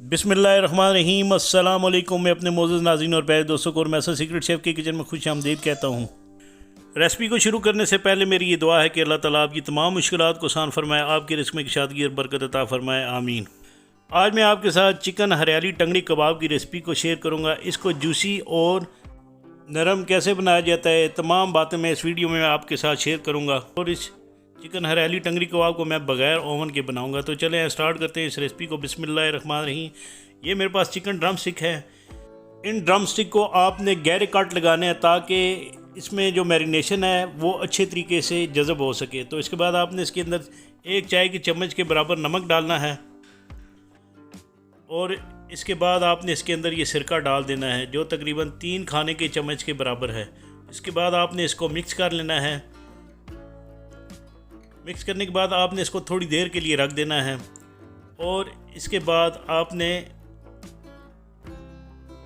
बिस्मिल्लाहिर्रहमानिर्रहीम। अस्सलाम वालेकुम। मैं अपने मोअज़्ज़ज़ नाज़रीन और प्यारे दोस्तों को और मैसर सीक्रेट शेफ़ के किचन में खुश आमदीद कहता हूँ। रेसिपी को शुरू करने से पहले मेरी ये दुआ है कि अल्लाह ताला आपकी तमाम मुश्किलात को आसान फरमाए, आपके रिज़्क़ में शादगी और बरकत अता फरमाए, आमीन। आज मैं आपके साथ चिकन हरियाली टंगड़ी कबाब की रेसिपी को शेयर करूँगा। इसको जूसी और नरम कैसे बनाया जाता है, तमाम बातें मैं इस वीडियो में आपके साथ शेयर करूँगा। और इस चिकन हरियाली टंगड़ी कबाब को मैं बगैर ओवन के बनाऊंगा। तो चलें स्टार्ट करते हैं इस रेसिपी को। बिस्मिल्लाहिर्रहमानिर्रहीम। ये मेरे पास चिकन ड्रम स्टिक है। इन ड्रम स्टिक को आपने गहरे कट लगाने हैं ताकि इसमें जो मैरिनेशन है वो अच्छे तरीके से जज़ब हो सके। तो इसके बाद आपने इसके अंदर 1 चाय की चम्मच के बराबर नमक डालना है और इसके बाद आपने इसके अंदर ये सिरका डाल देना है जो तकरीबन 3 खाने के चम्मच के बराबर है। इसके बाद आपने इसको मिक्स कर लेना है। मिक्स करने के बाद आपने इसको थोड़ी देर के लिए रख देना है और इसके बाद आपने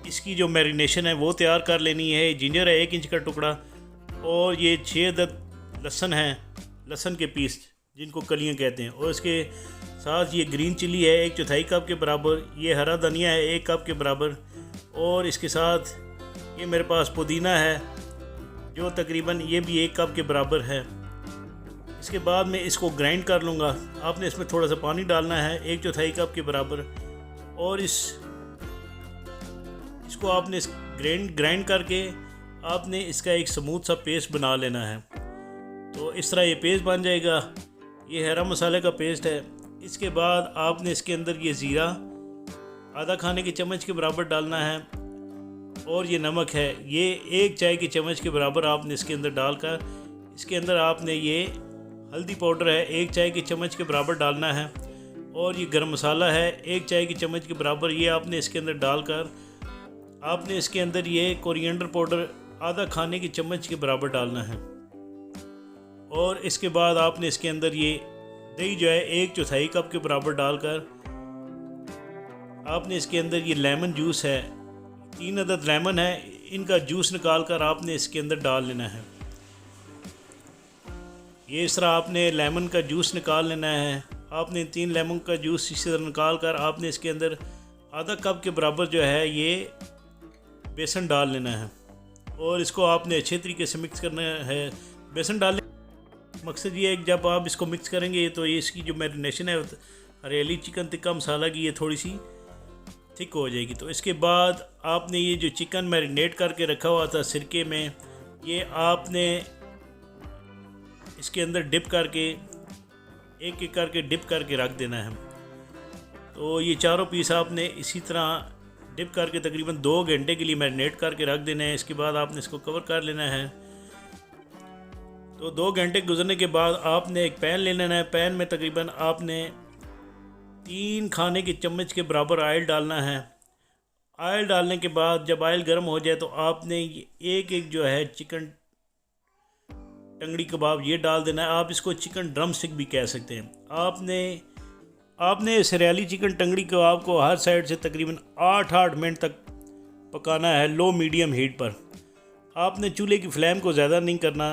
इसकी जो मैरिनेशन है वो तैयार कर लेनी है। जिंजर है 1 इंच का टुकड़ा और ये 6 अदद लहसुन है, लहसुन के पीस जिनको कलियां कहते हैं। और इसके साथ ये ग्रीन चिली है 1/4 कप के बराबर, ये हरा धनिया है 1 कप के बराबर और इसके साथ ये मेरे पास पुदीना है जो तकरीबन ये भी 1 कप के बराबर है। इसके बाद मैं इसको ग्राइंड कर लूँगा। आपने इसमें थोड़ा सा पानी डालना है 1/4 कप के बराबर और इसको आपने ग्राइंड करके आपने इसका एक स्मूथ सा पेस्ट बना लेना है। तो इस तरह ये पेस्ट बन जाएगा। ये हरा मसाले का पेस्ट है। इसके बाद आपने इसके अंदर ये ज़ीरा आधा खाने के चम्मच के बराबर डालना है और ये नमक है ये 1 चाय की चम्मच के बराबर आपने इसके अंदर डालकर इसके अंदर आपने ये हल्दी पाउडर है 1 चाय की चम्मच के बराबर डालना है और ये गरम मसाला है 1 चाय की चम्मच के बराबर, ये आपने इसके अंदर डालकर आपने इसके अंदर ये कोरिएंडर पाउडर आधा खाने की चम्मच के बराबर डालना है। और इसके बाद आपने इसके अंदर ये दही जो है 1/4 कप के बराबर डालकर आपने इसके अंदर ये लेमन जूस है 3 अदद लेमन है, इनका जूस निकाल कर आपने इसके अंदर डाल लेना है। ये इस तरह आपने लेमन का जूस निकाल लेना है। आपने 3 लेमन का जूस इसी तरह निकाल कर आपने इसके अंदर आधा कप के बराबर जो है ये बेसन डाल लेना है और इसको आपने अच्छे तरीके से मिक्स करना है। बेसन डालने मकसद ये है कि जब आप इसको मिक्स करेंगे तो ये इसकी जो मैरिनेशन है हरियाली चिकन टिक्का मसाला की ये थोड़ी सी थिक हो जाएगी। तो इसके बाद आपने ये जो चिकन मैरिनेट करके रखा हुआ था सिरके में, ये आपने इसके अंदर डिप करके एक एक करके डिप करके रख देना है। तो ये चारों पीस आपने इसी तरह डिप करके तकरीबन 2 घंटे के लिए मैरिनेट करके रख देना है। इसके बाद आपने इसको कवर कर लेना है। तो 2 घंटे गुजरने के बाद आपने एक पैन ले लेना है। पैन में तकरीबन आपने 3 खाने के चम्मच के बराबर ऑयल डालना है। ऑयल डालने के बाद जब ऑयल गर्म हो जाए तो आपने एक एक जो है चिकन टंगड़ी कबाब ये डाल देना है। आप इसको चिकन ड्रम स्टिक भी कह सकते हैं। आपने इस हरियाली चिकन टंगड़ी कबाब को हर साइड से तकरीबन 8 मिनट तक पकाना है लो मीडियम हीट पर। आपने चूल्हे की फ्लेम को ज़्यादा नहीं करना।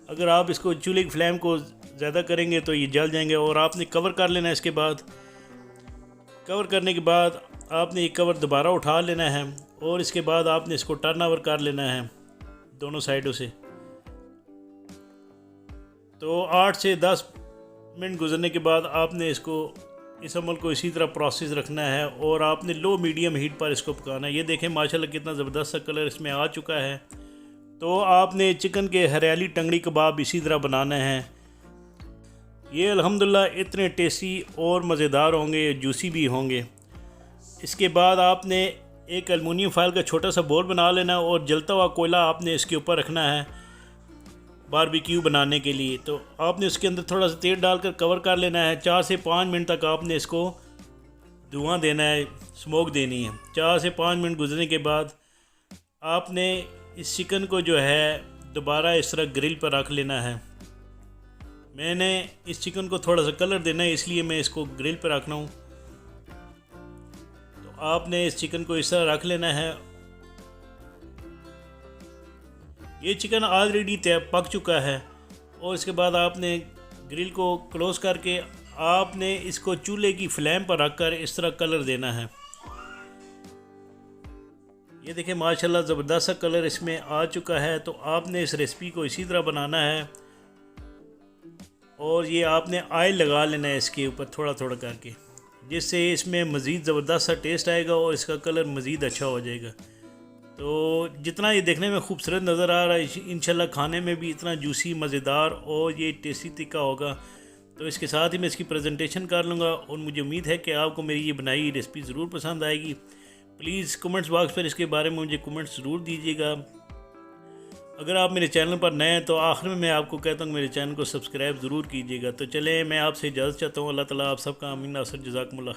अगर आप इसको चूल्हे की फ्लेम को ज़्यादा करेंगे तो ये जल जाएंगे। और आपने कवर कर लेना है। इसके बाद कवर करने के बाद आपने ये कवर दोबारा उठा लेना है और इसके बाद आपने इसको टर्न ओवर कर लेना है दोनों साइडों से। तो 8 से 10 मिनट गुजरने के बाद आपने इस अमल को इसी तरह प्रोसेस रखना है और आपने लो मीडियम हीट पर इसको पकाना है। ये देखें माशाल्लाह कितना ज़बरदस्त सा कलर इसमें आ चुका है। तो आपने चिकन के हरियाली टंगड़ी कबाब इसी तरह बनाना है। ये अल्हम्दुलिल्लाह इतने टेस्टी और मज़ेदार होंगे, जूसी भी होंगे। इसके बाद आपने एक एलुमिनियम फाइल का छोटा सा बोल बना लेना है और जलता हुआ कोयला आपने इसके ऊपर रखना है बारबेक्यू बनाने के लिए। तो आपने उसके अंदर थोड़ा सा तेल डालकर कवर कर लेना है। 4 से 5 मिनट तक आपने इसको धुआं देना है, स्मोक देनी है। 4 से 5 मिनट गुजरने के बाद आपने इस चिकन को जो है दोबारा इस तरह ग्रिल पर रख लेना है। मैंने इस चिकन को थोड़ा सा कलर देना है इसलिए मैं इसको ग्रिल पर रखना हूँ। तो आपने इस चिकन को इस तरह रख लेना है। ये चिकन ऑलरेडी पक चुका है और इसके बाद आपने ग्रिल को क्लोज़ करके आपने इसको चूल्हे की फ्लेम पर रखकर इस तरह कलर देना है। ये देखिए माशाल्लाह ज़बरदस्त सा कलर इसमें आ चुका है। तो आपने इस रेसिपी को इसी तरह बनाना है और ये आपने ऑयल लगा लेना है इसके ऊपर थोड़ा थोड़ा करके, जिससे इसमें मज़ीद ज़बरदस्त सा टेस्ट आएगा और इसका कलर मज़ीद अच्छा हो जाएगा। तो जितना ये देखने में खूबसूरत नज़र आ रहा है, इंशाल्लाह खाने में भी इतना जूसी, मज़ेदार और ये टेस्टी तिक्का होगा। तो इसके साथ ही मैं इसकी प्रेजेंटेशन कर लूँगा और मुझे उम्मीद है कि आपको मेरी ये बनाई रेसिपी ज़रूर पसंद आएगी। प्लीज़ कमेंट्स बॉक्स पर इसके बारे में मुझे कमेंट्स ज़रूर दीजिएगा। अगर आप मेरे चैनल पर नए हैं तो आखिर में मैं आपको कहता हूँ मेरे चैनल को सब्सक्राइब ज़रूर कीजिएगा। तो चलें, मैं आपसे इजाज़त चाहता हूँ। अल्लाह ताला आप सबका आमीन नासर, जज़ाकुमुल्लाह खैर।